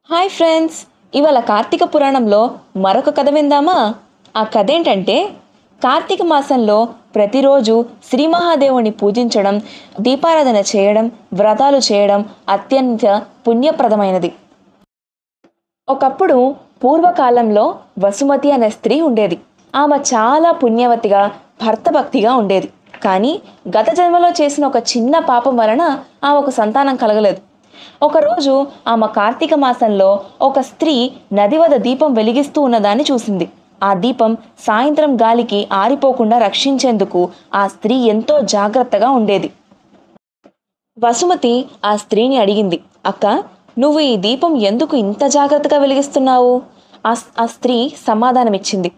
Hi friends, ఇవాళ కార్తీక పురాణంలో మరొక కథ విందామా? ఆ కథ ఏంటంటే, కార్తీక మాసంలో ప్రతిరోజు శ్రీ మహాదేవుని పూజించడం, దీపారాధన చేయడం, వ్రతాలు చేయడం అత్యంత పుణ్యప్రదమైనది. ఒకప్పుడు పూర్వకాలంలో వసుమతి అనే స్త్రీ ఉండేది. ఆమె చాలా పుణ్యవతిగా, భర్తభక్తిగా ఉండేది. కానీ గత జన్మలో చేసిన ఒక చిన్న పాపం వలన ఆమెకు సంతానం కలగలేదు. ఒకరోజు ఆమె కార్తీక మాసంలో ఒక స్త్రీ నది వద్ద దీపం వెలిగిస్తూ ఉన్నదాన్ని చూసింది. ఆ దీపం సాయంత్రం గాలికి ఆరిపోకుండా రక్షించేందుకు ఆ స్త్రీ ఎంతో జాగ్రత్తగా ఉండేది. వసుమతి ఆ స్త్రీని అడిగింది, అక్క, నువ్వు ఈ దీపం ఎందుకు ఇంత జాగ్రత్తగా వెలిగిస్తున్నావు? ఆ స్త్రీ సమాధానమిచ్చింది,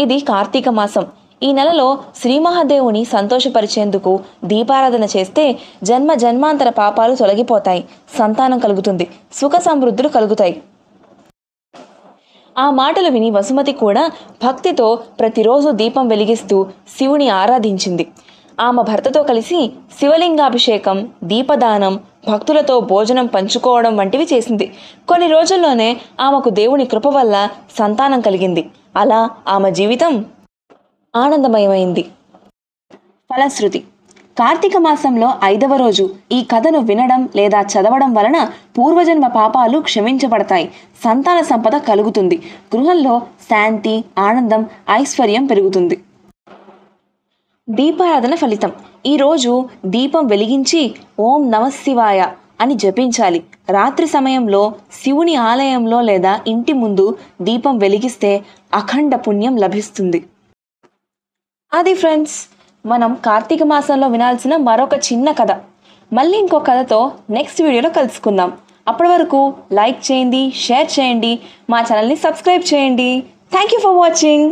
ఇది కార్తీక మాసం. ఈ నెలలో శ్రీ మహాదేవుని సంతోషపరిచేందుకు దీపారాధన చేస్తే జన్మ జన్మాంతర పాపాలు తొలగిపోతాయి, సంతానం కలుగుతుంది, సుఖ సమృద్ధులు కలుగుతాయి. ఆ మాటలు విని వసుమతి కూడా భక్తితో ప్రతిరోజు దీపం వెలిగిస్తూ శివుని ఆరాధించింది. ఆమె భర్తతో కలిసి శివలింగాభిషేకం, దీపదానం, భక్తులతో భోజనం పంచుకోవడం వంటివి చేసింది. కొన్ని రోజుల్లోనే ఆమెకు దేవుని కృప వల్ల సంతానం కలిగింది. అలా ఆమె జీవితం ఆనందమయమైంది. ఫలశ్రుతి: కార్తీక మాసంలో 5వ రోజు ఈ కథను వినడం లేదా చదవడం వలన పూర్వజన్మ పాపాలు క్షమించబడతాయి, సంతాన సంపద కలుగుతుంది, గృహంలో శాంతి, ఆనందం, ఐశ్వర్యం పెరుగుతుంది. దీపారాధన ఫలితం: ఈరోజు దీపం వెలిగించి ఓం నమఃశివాయ అని జపించాలి. రాత్రి సమయంలో శివుని ఆలయంలో లేదా ఇంటి ముందు దీపం వెలిగిస్తే అఖండ పుణ్యం లభిస్తుంది. అది ఫ్రెండ్స్, మనం కార్తీక మాసంలో వినాల్సిన మరొక చిన్న కథ. మళ్ళీ ఇంకో కథతో నెక్స్ట్ వీడియోలో కలుసుకుందాం. అప్పటి వరకు లైక్ చేయండి, షేర్ చేయండి, మా ఛానల్ని సబ్స్క్రైబ్ చేయండి. Thank you for watching.